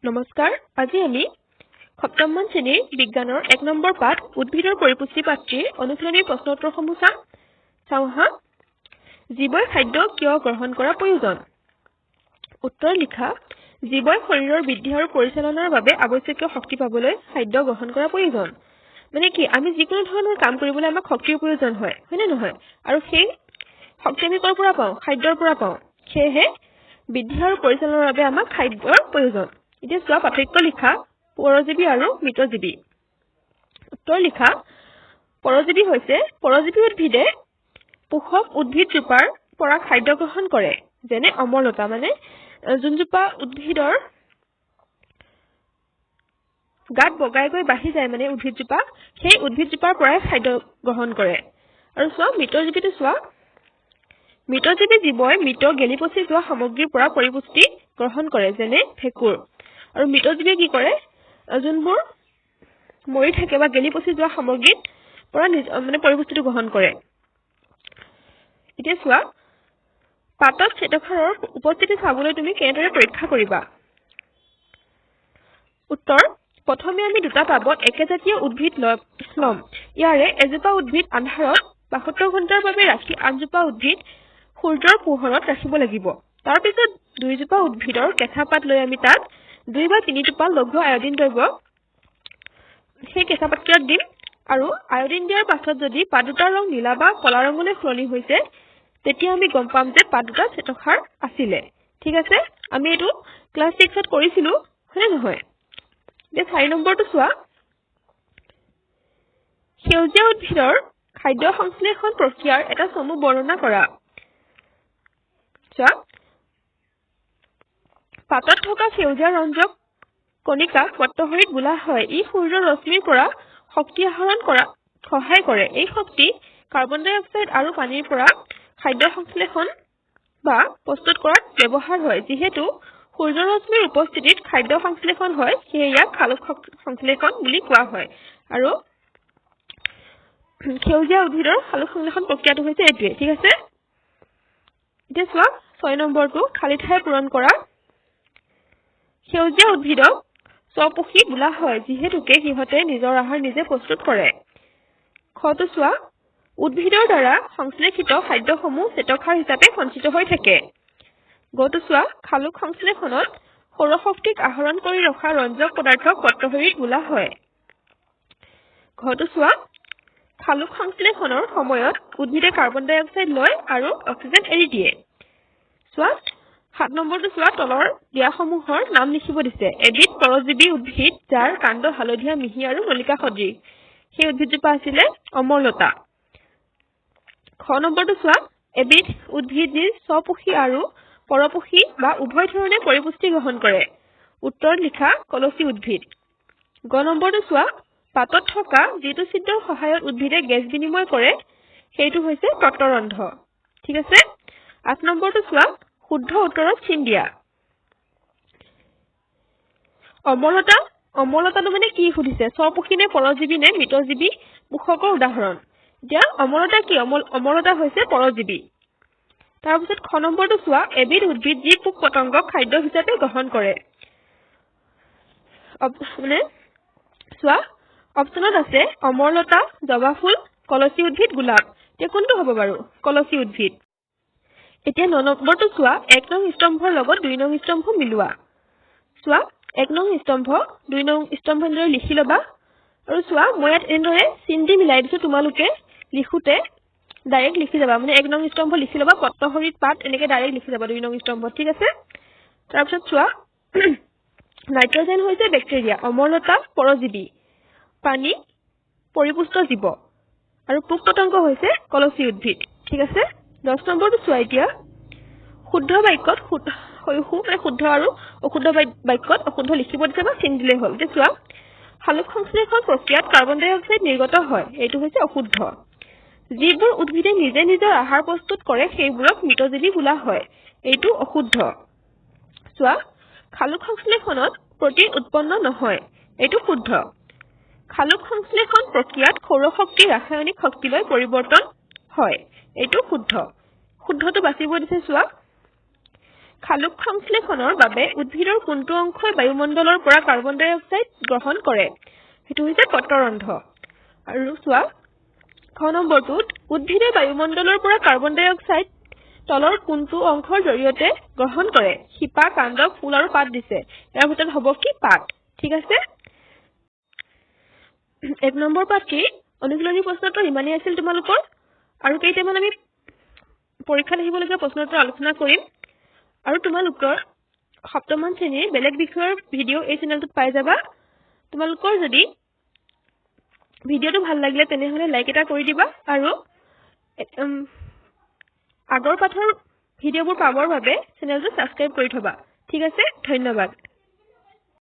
নমস্কাৰ আজি আমি সপ্তমমান শ্ৰেণীৰ বিজ্ঞানৰ ১ নম্বৰ পাঠ উদ্ভিদৰ পৰিপুষ্টি পাঠটিৰ অনুশীলনীৰ প্ৰশ্নোত্তৰসমূহ চাওঁ হা জীৱই খাদ্য কিয় গ্ৰহণ কৰা প্ৰয়োজন উত্তৰ লিখা জীৱই শৰীৰৰ বৃদ্ধি আৰু পৰিচালনাৰ বাবে আৱশ্যকীয় শক্তি পাবলৈ খাদ্য গ্ৰহণ কৰা প্ৰয়োজন মানে কি আমি যিকোনো ধৰণৰ কাম কৰিবলৈ আমাক শক্তিৰ প্ৰয়োজন হয় হয়নে নহয় আৰু সেই শক্তি আমি ক'ৰ পৰা পাওঁ খাদ্যৰ পৰা পাওঁ সেয়েহে বৃদ্ধি আৰু পৰিচালনাৰ বাবে আমাক খাদ্যৰ প্ৰয়োজন এতিয়া চোৱা পাৰ্থক্য লিখা পৰজীৱী আৰু মৃতজীৱী উত্তৰ লিখা পৰজীৱী হৈছে পৰজীৱী উদ্ভিদে পোষক উদ্ভিদজোপাৰ পৰা খাদ্য গ্ৰহণ কৰে যেনে অমৰলতা মানে যোনজোপা উদ্ভিদৰ গাত বগাই গৈ বাঢ়ি যায় মানে উদ্ভিদজোপা সেই উদ্ভিদজোপাৰ পৰাই খাদ্য গ্ৰহণ কৰে আৰু চোৱা মৃতজীৱীটো চোৱা মৃতজীৱী জীৱই মৃত গেলি পচি যোৱা সামগ্ৰীৰ পৰা পৰিপুষ্টি গ্ৰহণ কৰে যেনে ভেঁকুৰ আৰু মৃতজীৱীয়ে কি কৰে যোনবোৰ মৰি থাকে বা গেলি পচি যোৱা সামগ্ৰীৰ পৰা মানে পৰিপুষ্টিটো গ্ৰহণ কৰে এতিয়া চোৱা পাতত শ্বেতসাৰৰ উপস্থিতি চাবলৈ তুমি কেনেদৰে পৰীক্ষা কৰিবা উত্তৰ প্ৰথমে আমি দুটা টাবত একেজাতীয় উদ্ভিদ ল'ম ইয়াৰে এজোপা উদ্ভিদ আন্ধাৰত ৭২ ঘণ্টাৰ বাবে ৰাখি আনজোপা উদ্ভিদ সূৰ্যৰ পোহৰত ৰাখিব লাগিব তাৰ পিছত দুইজোপা উদ্ভিদৰ কেঁচা পাত লৈ আমি তাত ২ বা ৩ টোপাল লঘু আয়ডিন দ্ৰব্য সেই কেঁচা পাতকেইটাত দিম আৰু আয়ডিন দিয়াৰ পাছত যদি পাত দুটাৰ ৰং নীলা বা কলা ৰঙলৈ সলনি হৈছে তেতিয়া আমি গম পাম যে পাত দুটা শ্বেতসাৰ আছিলে ঠিক আছে আমি এইটো ক্লাছ 6ত কৰিছিলো হয়নে নহয় এতিয়া ৪ নম্বৰটো চোৱা সেউজীয়া উদ্ভিদৰ খাদ্য সংশ্লেষণ প্ৰক্ৰিয়াৰ এটা চমু বৰ্ণনা কৰা চোৱা পাতত থকা সেউজীয়া ৰঞ্জক কণিকাক পত্ৰহৰিত বোলা হয় ই সূৰ্যৰ ৰশ্মিৰ পৰা শক্তি আহৰণ কৰাত সহায় কৰে এই শক্তি কাৰ্বন ডাই অক্সাইড আৰু পানীৰ পৰা খাদ্য সংশ্লেষণ বা প্ৰস্তুত কৰাত ব্যৱহাৰ হয় যিহেতু সূৰ্যৰ ৰশ্মিৰ উপস্থিতিত খাদ্য সংশ্লেষণ হয় সেয়ে ইয়াক সালোক সংশ্লেষণ বুলি কোৱা হয় আৰু সেউজীয়া উদ্ভিদৰ সালোক সংশ্লেষণ প্ৰক্ৰিয়াটো হৈছে এইটোৱে ঠিক আছে এতিয়া চোৱা ৬ নম্বৰটো খালী ঠাই পূৰণ কৰা সেউজীয়া উদ্ভিদক স্বপোষী বোলা হয় যিহেতুকে সিহঁতে নিজৰ আহাৰ নিজে প্ৰস্তুত কৰে খটো চোৱা উদ্ভিদৰ দ্বাৰা সংশ্লেষিত খাদ্যসমূহ শ্বেতসাৰ হিচাপে সঞ্চিত হৈ থাকে গটো চোৱা খালোক সংশ্লেষণত সৌৰশক্তিক আহৰণ কৰি ৰখা ৰঞ্জক পদাৰ্থক পত্ৰহৰিত বোলা হয় ঘটো চোৱা খালোক সংশ্লেষণৰ সময়ত উদ্ভিদে কাৰ্বন ডাই অক্সাইড লয় আৰু অক্সিজেন এৰি দিয়ে চোৱা ৭ নম্বৰটো চোৱা তলৰ দিয়াসমূহৰ নাম লিখিব দিছে এবিধ পৰজীৱী উদ্ভিদ যাৰ কাণ্ড হালধীয়া মিহি আৰু নলিকা সদৃশ সেই উদ্ভিদজোপা আছিলে অমৰলতা খ নম্বৰটো চোৱা এবিধ উদ্ভিদ যি স্বপোষী আৰু পৰপোষী বা উভয় ধৰণে পৰিপুষ্টি গ্ৰহণ কৰে উত্তৰ লিখা কলচী উদ্ভিদ গ নম্বৰটো চোৱা পাতত থকা যিটো ছিদ্ৰৰ সহায়ত উদ্ভিদে গেছ বিনিময় কৰে সেইটো হৈছে পত্ৰৰন্ধ্ৰ ঠিক আছে ৮ নম্বৰটো চোৱা শুদ্ধ উত্তৰত চিন দিয়া অমৰলতাটো মানে কি সুধিছে স্বপোষী নে পৰজীৱী নে মৃতজীৱী পোষকৰ উদাহৰণ এতিয়া অমৰলতা কি অমৰলতা হৈছে পৰজীৱী তাৰপিছত খ নম্বৰটো চোৱা এবিধ উদ্ভিদ যি পোক পতংগক খাদ্য হিচাপে গ্ৰহণ কৰে মানে চোৱা অপচনত আছে অমৰলতা জবা ফুল কলচী উদ্ভিদ গোলাপ এতিয়া কোনটো হ'ব বাৰু কলচী উদ্ভিদ এতিয়া ৯ নম্বৰটো চোৱা ১ নং স্তম্ভৰ লগত ২ নং স্তম্ভ মিলোৱা চোৱা ১ নং স্তম্ভ ২ নং স্তম্ভ এনেদৰে লিখি ল'বা আৰু চোৱা মই ইয়াত এনেদৰে চিন দি মিলাই দিছোঁ তোমালোকে লিখোতে ডাইৰেক্ট লিখি যাবা মানে ১ নং স্তম্ভ লিখি ল'বা পত্ৰহৰিত পাত এনেকৈ ডাইৰেক্ট লিখি যাবা ২ নং স্তম্ভ ঠিক আছে তাৰপিছত চোৱা নাইট্ৰজেন হৈছে বেক্টেৰিয়া অমৰলতা পৰজীৱী পানী পৰিপুষ্ট জীৱ আৰু পোক পতংগ হৈছে কলচী উদ্ভিদ ঠিক আছে ১০ নম্বৰটো চোৱা এতিয়া শুদ্ধ বাক্যত শুদ্ধ আৰু অশুদ্ধ বাক্যত অশুদ্ধ লিখিব দিছে বা চিন দিলেই হ'ল এতিয়া চোৱা সালোক সংশ্লেষণ প্ৰক্ৰিয়াত কাৰ্বন ডাই অক্সাইড নিৰ্গত হয় এইটো হৈছে অশুদ্ধ যিবোৰ উদ্ভিদে নিজে নিজৰ আহাৰ প্ৰস্তুত কৰে সেইবোৰক মৃতজীৱী বোলা হয় এইটো অশুদ্ধ চোৱা খালোক সংশ্লেষণত প্ৰটিন উৎপন্ন নহয় এইটো শুদ্ধ খালোক সংশ্লেষণ প্ৰক্ৰিয়াত সৌৰশক্তি ৰাসায়নিক শক্তিলৈ পৰিৱৰ্তন হয় এইটো শুদ্ধটো বাছিব দিছে চোৱা খালুক সংশ্লেষণৰ বাবে উদ্ভিদৰ কোনটো অংশই বায়ুমণ্ডলৰ পৰা কাৰ্বন ডাই অক্সাইড গ্ৰহণ কৰে সেইটো হৈছে পত্ৰৰন্ধ্ৰ আৰু চোৱা খ নম্বৰটোত উদ্ভিদে বায়ুমণ্ডলৰ পৰা কাৰ্বন ডাই অক্সাইড তলৰ কোনটো অংশৰ জৰিয়তে গ্ৰহণ কৰে শিপা কাণ্ড ফুল আৰু পাত দিছে ইয়াৰ ভিতৰত হ'ব কি পাত ঠিক আছে 1 নম্বৰ পাত কি অনুশীলনী প্ৰশ্নটো ইমানেই আছিল তোমালোকৰ আৰু কেইটামান আমি পৰীক্ষা লিখিবলগীয়া প্ৰশ্নটো আলোচনা কৰিম আৰু তোমালোকৰ সপ্তমমান শ্ৰেণীৰ বেলেগ বিষয়ৰ ভিডিও এই চেনেলটোত পাই যাবা তোমালোকৰ যদি ভিডিওটো ভাল লাগিলে তেনেহলে লাইক এটা কৰি দিবা আৰু আগৰ পাঠৰ ভিডিওবোৰ পাবৰ বাবে চেনেলটো সাবস্ক্ৰাইব কৰি থবা ঠিক আছে ধন্যবাদ